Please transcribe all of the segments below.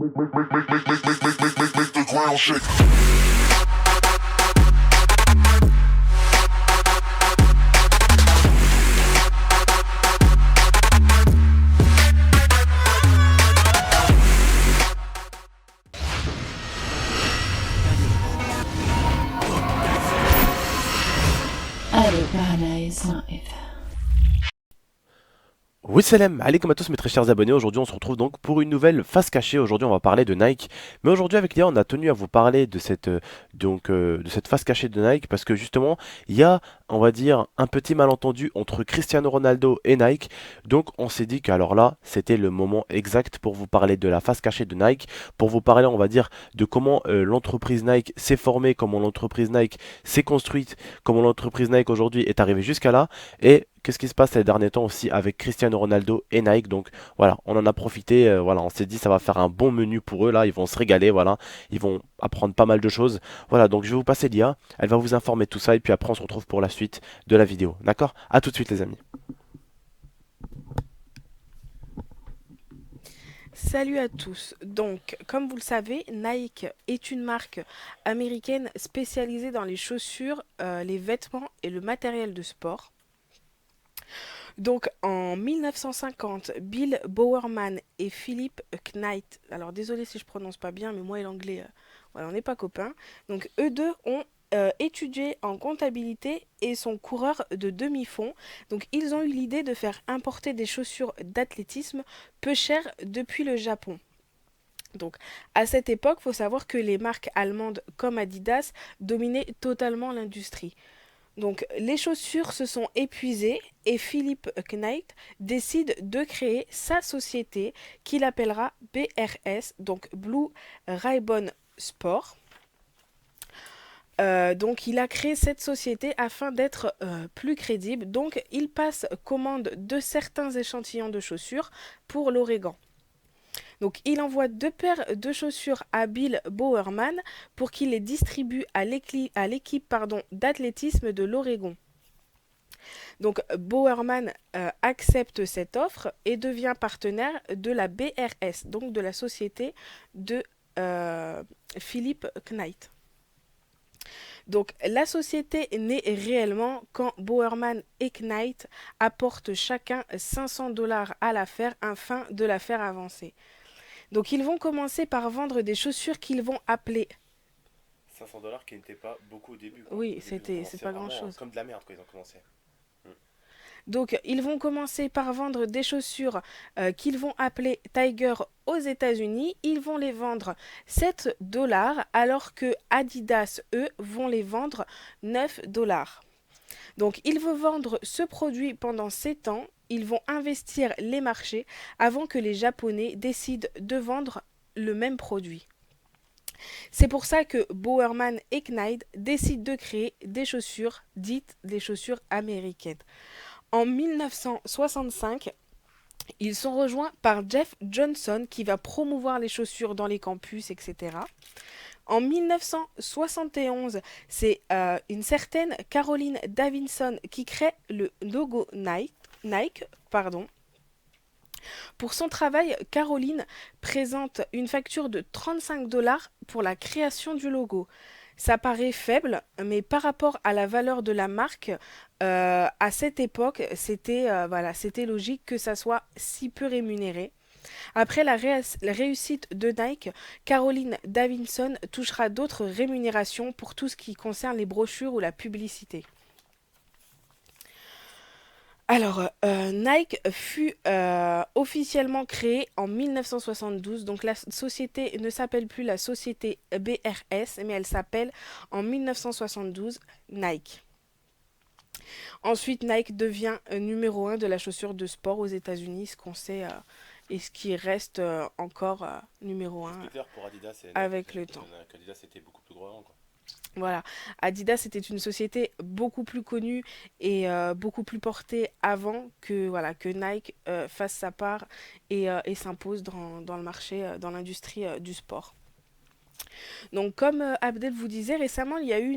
Make the ground shake. Alibana is live. Oui, salam alaikum à tous mes très chers abonnés. Aujourd'hui, on se retrouve donc pour une nouvelle face cachée. Aujourd'hui, on va parler de Nike. Mais aujourd'hui, avec Léa, on a tenu à vous parler de de cette face cachée de Nike parce que justement, il y a, on va dire, un petit malentendu entre Cristiano Ronaldo et Nike. Donc, on s'est dit qu'alors là, c'était le moment exact pour vous parler de la face cachée de Nike, pour vous parler, on va dire, de comment l'entreprise Nike s'est formée, comment l'entreprise Nike s'est construite, comment l'entreprise Nike aujourd'hui est arrivée jusqu'à là. Et qu'est-ce qui se passe ces derniers temps aussi avec Cristiano Ronaldo et Nike. Donc voilà, on en a profité, voilà, on s'est dit ça va faire un bon menu pour eux là, ils vont se régaler, voilà, ils vont apprendre pas mal de choses. Voilà, donc je vais vous passer l'IA, elle va vous informer de tout ça et puis après on se retrouve pour la suite de la vidéo. D'accord? À tout de suite les amis. Salut à tous. Donc, comme vous le savez, Nike est une marque américaine spécialisée dans les chaussures, les vêtements et le matériel de sport. Donc, en 1950, Bill Bowerman et Philip Knight, alors désolé si je prononce pas bien, mais moi et l'anglais, voilà, on n'est pas copains. Donc, eux deux ont étudié en comptabilité et sont coureurs de demi-fond. Donc, ils ont eu l'idée de faire importer des chaussures d'athlétisme peu chères depuis le Japon. Donc, à cette époque, il faut savoir que les marques allemandes comme Adidas dominaient totalement l'industrie. Donc, les chaussures se sont épuisées et Philippe Knight décide de créer sa société qu'il appellera BRS, donc Blue Ribbon Sport. Donc il a créé cette société afin d'être plus crédible. Donc il passe commande de certains échantillons de chaussures pour l'Oregon. Donc il envoie deux paires de chaussures à Bill Bowerman pour qu'il les distribue à l'équipe d'athlétisme de l'Oregon. Donc Bowerman accepte cette offre et devient partenaire de la BRS, donc de la société de Philip Knight. Donc la société naît réellement quand Bowerman et Knight apportent chacun 500 $ à l'affaire afin de la faire avancer. Donc ils vont commencer par vendre des chaussures qu'ils vont appeler. 500 $ qui n'était pas beaucoup au début quoi. Oui, Au début, ils ont c'est commencé pas grand vraiment chose. comme de la merde quand ils ont commencé. Mm. Donc ils vont commencer par vendre des chaussures qu'ils vont appeler Tiger aux États-Unis. Ils vont les vendre 7 $ alors que Adidas, eux, vont les vendre 9 $. Donc ils vont vendre ce produit pendant 7 ans. Ils vont investir les marchés avant que les Japonais décident de vendre le même produit. C'est pour ça que Bowerman et Knight décident de créer des chaussures dites des chaussures américaines. En 1965, ils sont rejoints par Jeff Johnson qui va promouvoir les chaussures dans les campus, etc. En 1971, c'est une certaine Caroline Davidson qui crée le logo Nike, pardon. Pour son travail, Caroline présente une facture de 35 $ pour la création du logo. Ça paraît faible, mais par rapport à la valeur de la marque, à cette époque, c'était logique que ça soit si peu rémunéré. Après la réussite de Nike, Caroline Davidson touchera d'autres rémunérations pour tout ce qui concerne les brochures ou la publicité. Alors, Nike fut officiellement créée en 1972, donc la société ne s'appelle plus la société BRS, mais elle s'appelle en 1972 Nike. Ensuite, Nike devient numéro un de la chaussure de sport aux États-Unis, ce qu'on sait et ce qui reste encore numéro un Twitter pour Adidas et Nike, avec le temps. Adidas était beaucoup plus gros avant quoi. Voilà, Adidas était une société beaucoup plus connue et beaucoup plus portée avant que, voilà, que Nike fasse sa part et s'impose dans le marché, dans l'industrie du sport. Donc comme Abdel vous disait, récemment il y a eu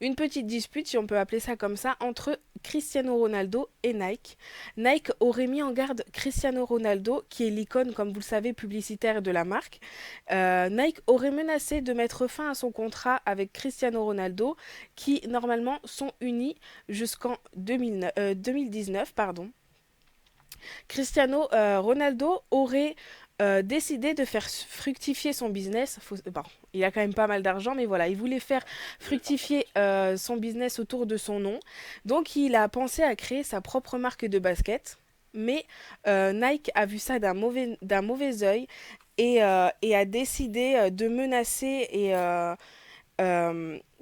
une petite dispute, si on peut appeler ça comme ça, entre Cristiano Ronaldo et Nike. Nike aurait mis en garde Cristiano Ronaldo, qui est l'icône, comme vous le savez, publicitaire de la marque. Nike aurait menacé de mettre fin à son contrat avec Cristiano Ronaldo, qui normalement sont unis jusqu'en 2019, pardon. Cristiano Ronaldo aurait décidé de faire fructifier son business. Bon, il a quand même pas mal d'argent, mais voilà, il voulait faire fructifier son business autour de son nom. Donc il a pensé à créer sa propre marque de basket. Mais Nike a vu ça d'un mauvais œil et a décidé de menacer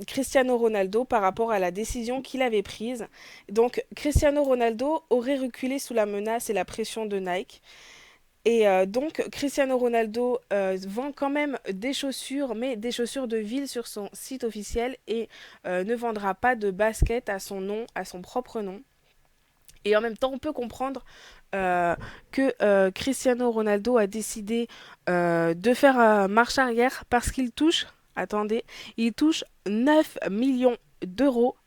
Cristiano Ronaldo par rapport à la décision qu'il avait prise. Donc Cristiano Ronaldo aurait reculé sous la menace et la pression de Nike. Et donc Cristiano Ronaldo vend quand même des chaussures, mais des chaussures de ville sur son site officiel et ne vendra pas de basket à son nom, à son propre nom. Et en même temps, on peut comprendre que Cristiano Ronaldo a décidé de faire marche arrière parce qu'il touche, attendez, il touche 9 millions d'euros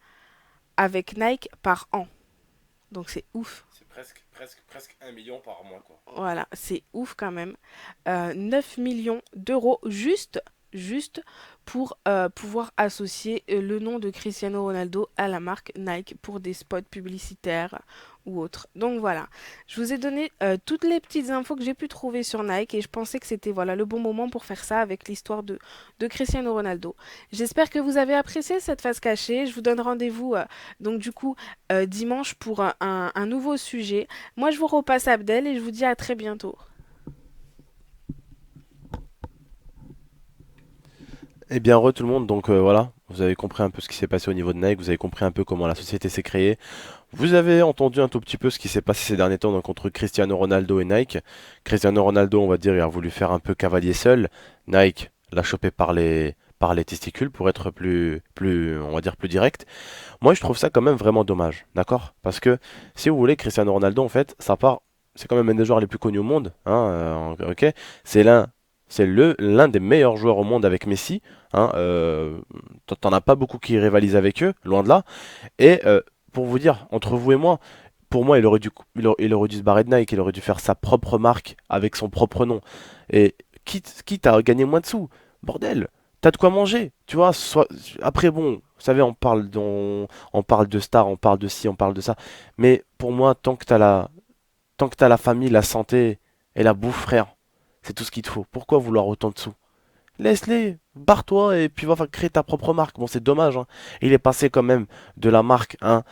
avec Nike par an. Donc c'est ouf. C'est presque 1 million par mois, quoi. Voilà, c'est ouf quand même. 9 millions d'euros juste pour pouvoir associer le nom de Cristiano Ronaldo à la marque Nike pour des spots publicitaires ou autres. Donc voilà, je vous ai donné toutes les petites infos que j'ai pu trouver sur Nike et je pensais que c'était voilà le bon moment pour faire ça avec l'histoire de Cristiano Ronaldo. J'espère que vous avez apprécié cette phase cachée. Je vous donne rendez-vous donc du coup dimanche pour un nouveau sujet. Moi je vous repasse Abdel et je vous dis à très bientôt. Eh bien, re tout le monde, donc voilà, vous avez compris un peu ce qui s'est passé au niveau de Nike, vous avez compris un peu comment la société s'est créée, vous avez entendu un tout petit peu ce qui s'est passé ces derniers temps donc, entre Cristiano Ronaldo et Nike. Cristiano Ronaldo, on va dire, il a voulu faire un peu cavalier seul. Nike l'a chopé par les testicules pour être on va dire, plus direct. Moi, je trouve ça quand même vraiment dommage, d'accord? Parce que si vous voulez, Cristiano Ronaldo, en fait, ça part, c'est quand même un des joueurs les plus connus au monde, hein, ok? C'est l'un des meilleurs joueurs au monde avec Messi, hein, t'en as pas beaucoup qui rivalisent avec eux, loin de là. Et pour vous dire, entre vous et moi, pour moi, il aurait dû se barrer de Nike, il aurait dû faire sa propre marque avec son propre nom. Et quitte à gagner moins de sous, bordel, t'as de quoi manger, tu vois. Après, bon, vous savez, on parle de stars, on parle de ci, on parle de ça. Mais pour moi, tant que t'as la famille, la santé et la bouffe, frère, c'est tout ce qu'il te faut. Pourquoi vouloir autant de sous? Laisse-les, barre-toi et puis va créer ta propre marque. Bon, c'est dommage, hein. Il est passé quand même de la marque hein,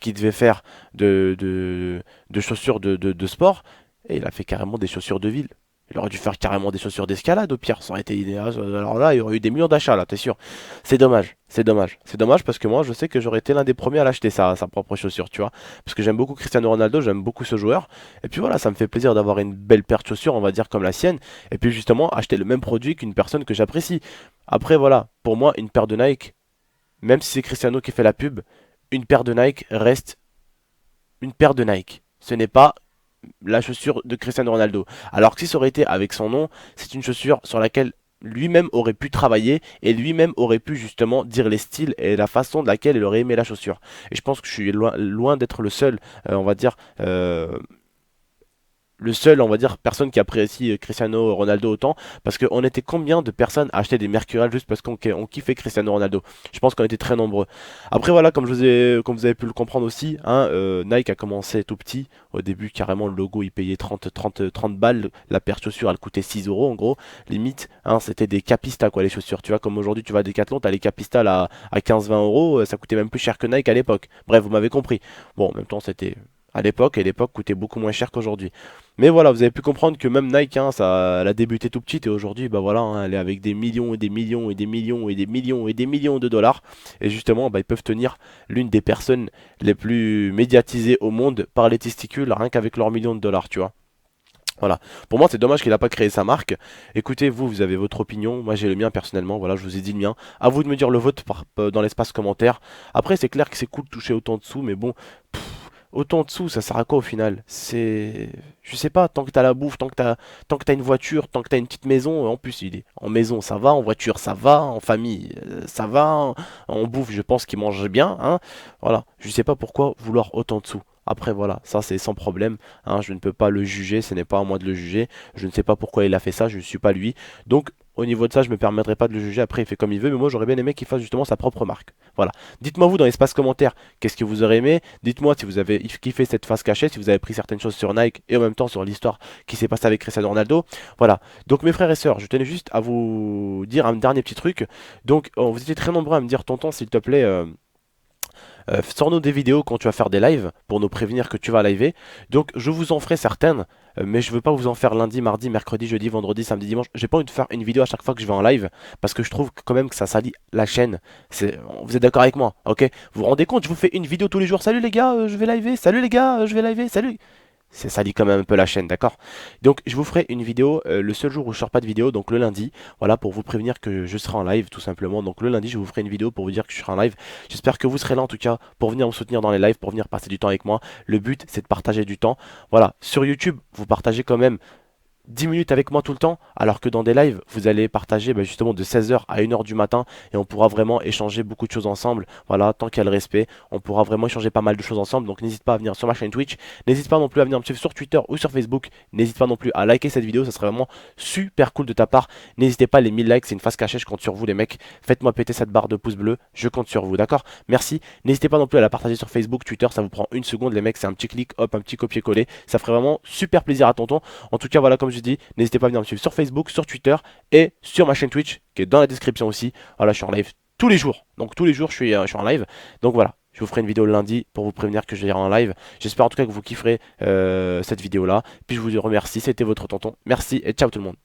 qui devait faire de chaussures de sport et il a fait carrément des chaussures de ville. Il aurait dû faire carrément des chaussures d'escalade au pire, ça aurait été idéal. Alors là, il y aurait eu des millions d'achats là, t'es sûr. C'est dommage, c'est dommage. C'est dommage parce que moi, je sais que j'aurais été l'un des premiers à l'acheter sa propre chaussure, tu vois. Parce que j'aime beaucoup Cristiano Ronaldo, j'aime beaucoup ce joueur. Et puis voilà, ça me fait plaisir d'avoir une belle paire de chaussures, on va dire comme la sienne. Et puis justement, acheter le même produit qu'une personne que j'apprécie. Après voilà, pour moi, une paire de Nike, même si c'est Cristiano qui fait la pub, une paire de Nike reste une paire de Nike. Ce n'est pas la chaussure de Cristiano Ronaldo. Alors que si ça aurait été avec son nom, c'est une chaussure sur laquelle lui-même aurait pu travailler et lui-même aurait pu justement dire les styles et la façon de laquelle il aurait aimé la chaussure. Et je pense que je suis loin d'être le seul, on va dire, le seul, on va dire, personne qui apprécie Cristiano Ronaldo autant, parce qu'on était combien de personnes à acheter des Mercurial juste parce qu'on kiffait Cristiano Ronaldo? Je pense qu'on était très nombreux. Après voilà, comme vous avez pu le comprendre aussi, hein, Nike a commencé tout petit. Au début, carrément, le logo, il payait 30 balles. La paire de chaussures, elle coûtait 6 euros en gros. Limite, hein, c'était des Capista quoi, les chaussures. Tu vois, comme aujourd'hui, tu vas à Decathlon, t'as les Capista là, à 15-20 euros. Ça coûtait même plus cher que Nike à l'époque. Bref, vous m'avez compris. Bon, en même temps, c'était à l'époque, et l'époque coûtait beaucoup moins cher qu'aujourd'hui. Mais voilà, vous avez pu comprendre que même Nike, hein, elle a débuté tout petite et aujourd'hui, bah voilà, hein, elle est avec des millions et des millions et des millions et des millions et des millions de dollars. Et justement, bah, ils peuvent tenir l'une des personnes les plus médiatisées au monde par les testicules, rien qu'avec leurs millions de dollars, tu vois. Voilà. Pour moi, c'est dommage qu'il n'a pas créé sa marque. Écoutez, vous avez votre opinion. Moi, j'ai le mien personnellement. Voilà, je vous ai dit le mien. À vous de me dire le vôtre dans l'espace commentaire. Après, c'est clair que c'est cool de toucher autant de sous, mais bon. autant de sous, ça sert à quoi au final? Je sais pas, tant que t'as la bouffe, tant que t'as une voiture, tant que t'as une petite maison, en plus il est en maison ça va, en voiture ça va, en famille ça va, en bouffe je pense qu'il mange bien, hein. Voilà, je sais pas pourquoi vouloir autant de sous. Après voilà, ça c'est sans problème, hein, je ne peux pas le juger, ce n'est pas à moi de le juger, je ne sais pas pourquoi il a fait ça, je ne suis pas lui. Donc au niveau de ça, je me permettrai pas de le juger, après il fait comme il veut, mais moi j'aurais bien aimé qu'il fasse justement sa propre marque. Voilà. Dites-moi vous dans l'espace commentaire, qu'est-ce que vous aurez aimé? Dites-moi si vous avez kiffé cette phase cachée, si vous avez pris certaines choses sur Nike et en même temps sur l'histoire qui s'est passée avec Cristiano Ronaldo. Voilà. Donc mes frères et sœurs, je tenais juste à vous dire un dernier petit truc. Donc vous étiez très nombreux à me dire tonton s'il te plaît sors-nous des vidéos quand tu vas faire des lives pour nous prévenir que tu vas liver. Donc je vous en ferai certaines, mais je veux pas vous en faire lundi, mardi, mercredi, jeudi, vendredi, samedi, dimanche. J'ai pas envie de faire une vidéo à chaque fois que je vais en live parce que je trouve quand même que ça salit la chaîne. Vous êtes d'accord avec moi, ok? Vous vous rendez compte, je vous fais une vidéo tous les jours. Salut les gars, je vais liver. Salut les gars, je vais liver. Salut. Ça lit quand même un peu la chaîne, d'accord? Donc je vous ferai une vidéo le seul jour où je sors pas de vidéo, donc le lundi, voilà, pour vous prévenir que je serai en live tout simplement. Donc le lundi, je vous ferai une vidéo pour vous dire que je serai en live. J'espère que vous serez là en tout cas pour venir me soutenir dans les lives, pour venir passer du temps avec moi. Le but, c'est de partager du temps. Voilà, sur YouTube, vous partagez quand même 10 minutes avec moi tout le temps, alors que dans des lives, vous allez partager justement de 16h à 1h du matin et on pourra vraiment échanger beaucoup de choses ensemble. Voilà, tant qu'il y a le respect, on pourra vraiment échanger pas mal de choses ensemble. Donc n'hésite pas à venir sur ma chaîne Twitch, n'hésite pas non plus à venir me suivre sur Twitter ou sur Facebook, n'hésite pas non plus à liker cette vidéo, ça serait vraiment super cool de ta part. N'hésitez pas, les 1000 likes, c'est une face cachée, je compte sur vous les mecs. Faites-moi péter cette barre de pouce bleu, je compte sur vous, d'accord? Merci. N'hésitez pas non plus à la partager sur Facebook, Twitter, ça vous prend une seconde les mecs, c'est un petit clic, hop, un petit copier-coller. Ça ferait vraiment super plaisir à tonton. En tout cas, voilà, comme je dis, n'hésitez pas à venir me suivre sur Facebook, sur Twitter et sur ma chaîne Twitch qui est dans la description aussi. Voilà, je suis en live tous les jours. Donc tous les jours, je suis en live. Donc voilà, je vous ferai une vidéo le lundi pour vous prévenir que je vais en live. J'espère en tout cas que vous kifferez cette vidéo là. Puis je vous remercie, c'était votre tonton. Merci et ciao tout le monde.